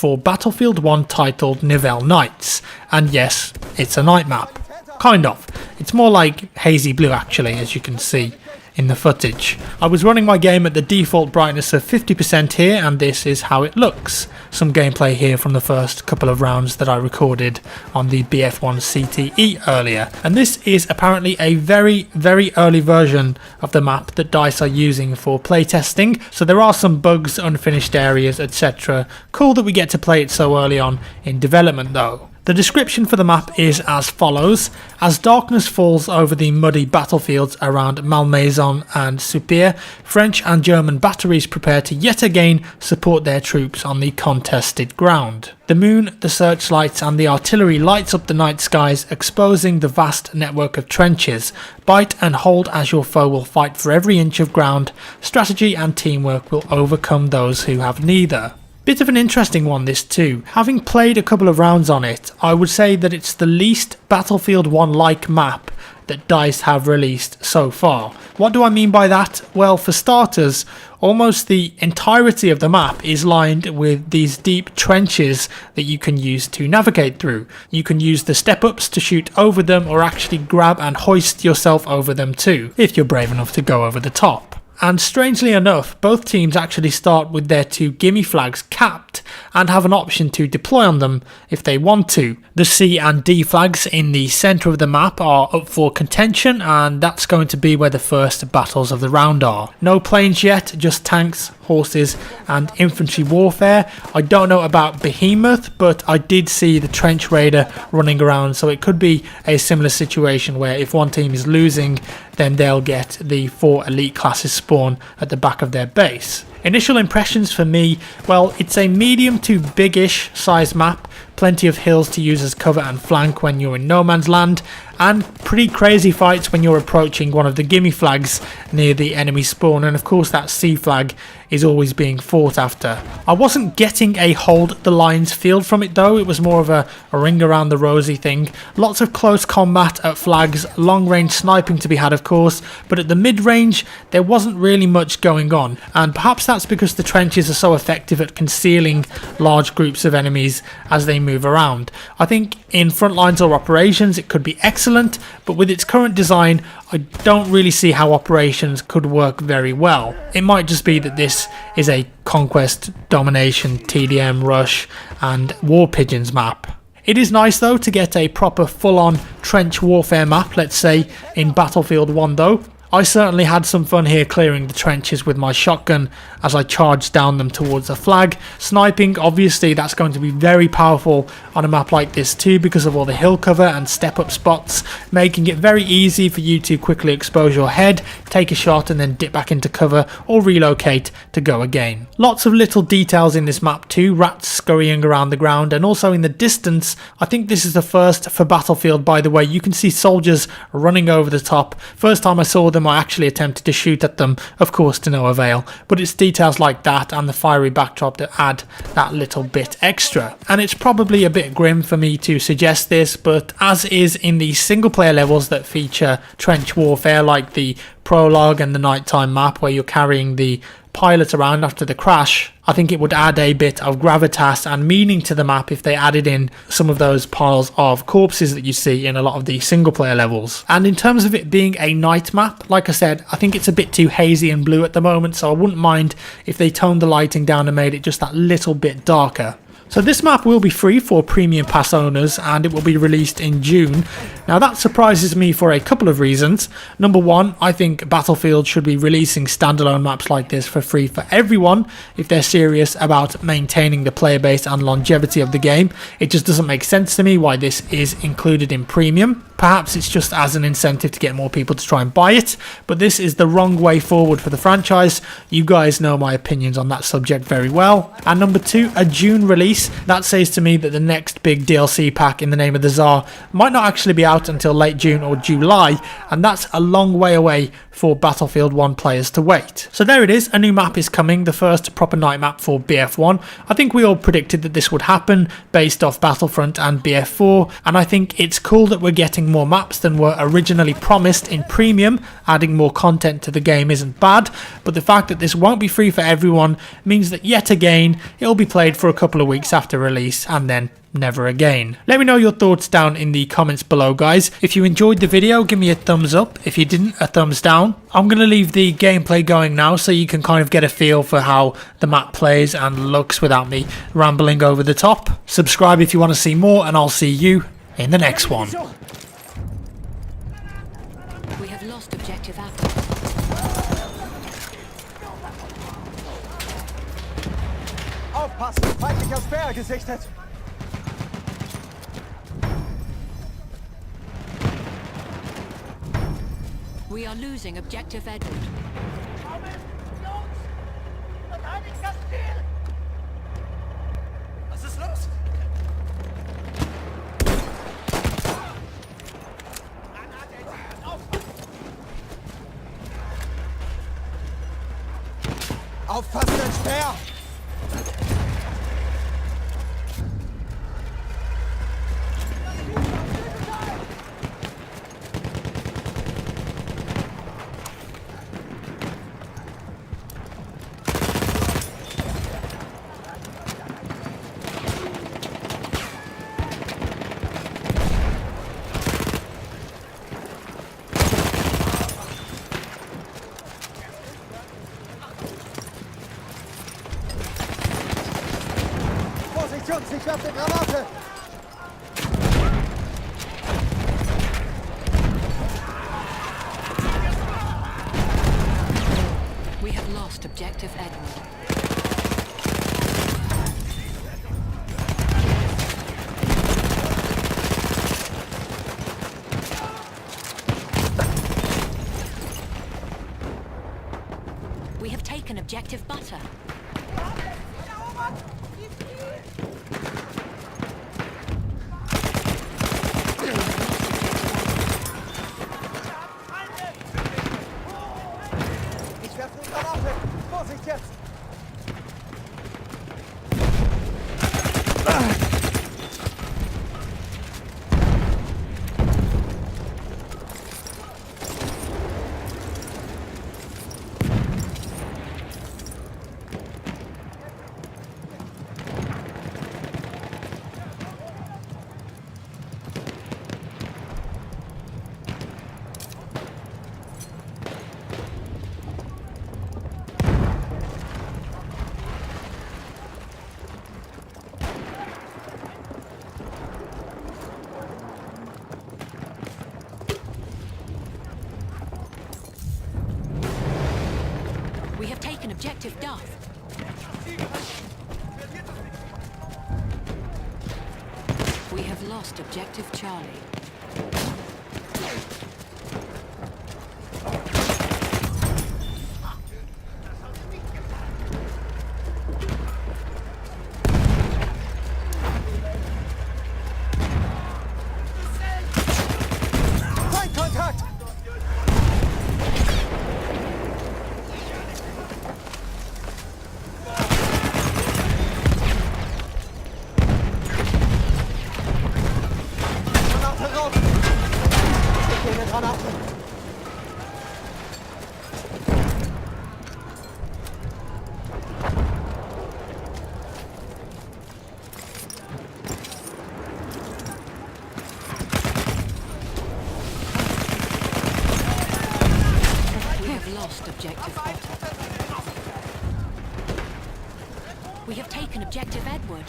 for Battlefield 1 titled Nivelle Nights, and yes, it's a night map. Kind of. It's more like hazy blue actually, as you can see in the footage. I was running my game at the default brightness of 50% here, and this is how it looks. Some gameplay here from the first couple of rounds that I recorded on the BF1 CTE earlier. And this is apparently a very early version of the map that DICE are using for playtesting, so there are some bugs, unfinished areas, etc. Cool that we get to play it so early on in development though. The description for the map is as follows. As darkness falls over the muddy battlefields around Malmaison and Soupir, French and German batteries prepare to yet again support their troops on the contested ground. The moon, the searchlights and the artillery lights up the night skies, exposing the vast network of trenches. Bite and hold as your foe will fight for every inch of ground. Strategy and teamwork will overcome those who have neither. Bit of an interesting one this too. Having played a couple of rounds on it, I would say that it's the least Battlefield 1-like map that DICE have released so far. What do I mean by that? Well, for starters, almost the entirety of the map is lined with these deep trenches that you can use to navigate through. You can use the step-ups to shoot over them or actually grab and hoist yourself over them too, if you're brave enough to go over the top. And strangely enough, both teams actually start with their 2 gimme flags capped and have an option to deploy on them if they want to. The C and D flags in the centre of the map are up for contention, and that's going to be where the first battles of the round are. No planes yet, just tanks, horses and infantry warfare. I don't know about Behemoth, but I did see the Trench Raider running around, so it could be a similar situation where if one team is losing, then they'll get the 4 elite classes spawn at the back of their base. Initial impressions for me, well, it's a medium to big-ish size map, plenty of hills to use as cover and flank when you're in no man's land, and pretty crazy fights when you're approaching one of the gimme flags near the enemy spawn, and of course that C flag is always being fought after. I wasn't getting a hold the lines feel from it though, it was more of a ring around the rosy thing. Lots of close combat at flags, long range sniping to be had of course, but at the mid range there wasn't really much going on, and perhaps that's because the trenches are so effective at concealing large groups of enemies as they move around. I think in front lines or operations it could be excellent, but with its current design I don't really see how operations could work very well. It might just be that this is a conquest, domination, TDM, rush and war pigeons map. It is nice though to get a proper full-on trench warfare map, let's say in Battlefield 1 though. I certainly had some fun here clearing the trenches with my shotgun as I charged down them towards a flag. Sniping, obviously that's going to be very powerful on a map like this too because of all the hill cover and step up spots, making it very easy for you to quickly expose your head, take a shot and then dip back into cover or relocate to go again. Lots of little details in this map too, rats scurrying around the ground, and also in the distance. I think this is the first for Battlefield by the way. You can see soldiers running over the top. First time I saw them I actually attempted to shoot at them, of course to no avail, but it's details like that and the fiery backdrop that add that little bit extra. And it's probably a bit grim for me to suggest this, but as is in the single player levels that feature trench warfare like the prologue and the nighttime map where you're carrying the pilot around after the crash, I think it would add a bit of gravitas and meaning to the map if they added in some of those piles of corpses that you see in a lot of the single player levels. And in terms of it being a night map, like I said, I think it's a bit too hazy and blue at the moment, so I wouldn't mind if they toned the lighting down and made it just that little bit darker. So this map will be free for Premium Pass owners and it will be released in June. Now that surprises me for a couple of reasons. Number one, I think Battlefield should be releasing standalone maps like this for free for everyone if they're serious about maintaining the player base and longevity of the game. It just doesn't make sense to me why this is included in Premium. Perhaps it's just as an incentive to get more people to try and buy it, but this is the wrong way forward for the franchise. You guys know my opinions on that subject very well. And number two, a June release. That says to me that the next big DLC pack in the name of the Tsar might not actually be out until late June or July, and that's a long way away for Battlefield 1 players to wait. So there it is, a new map is coming, the first proper night map for BF1. I think we all predicted that this would happen based off Battlefront and BF4, and I think it's cool that we're getting more maps than were originally promised in Premium. Adding more content to the game isn't bad, but the fact that this won't be free for everyone means that yet again it'll be played for a couple of weeks after release and then never again. Let me know your thoughts down in the comments below, guys. If you enjoyed the video, give me a thumbs up. If you didn't, a thumbs down. I'm going to leave the gameplay going now so you can kind of get a feel for how the map plays and looks without me rambling over the top. Subscribe if you want to see more, and I'll see you in the next one. We have lost objective Apple. Aufpassen! Feindlicher Speer gesichtet! We are losing objective Edward. Was ist los? Aufpassen, ein Speer! Jungs, ich werfe eine Granate! We have lost objective Edward. We have taken objective Butter. Ich werfe eine Granate! Vorsicht jetzt! We have taken objective Duff. We have lost objective Charlie. Feindkontakt! Granate raus! Ich gehe eine Granate! We have lost objective Butter. We have taken objective Edward.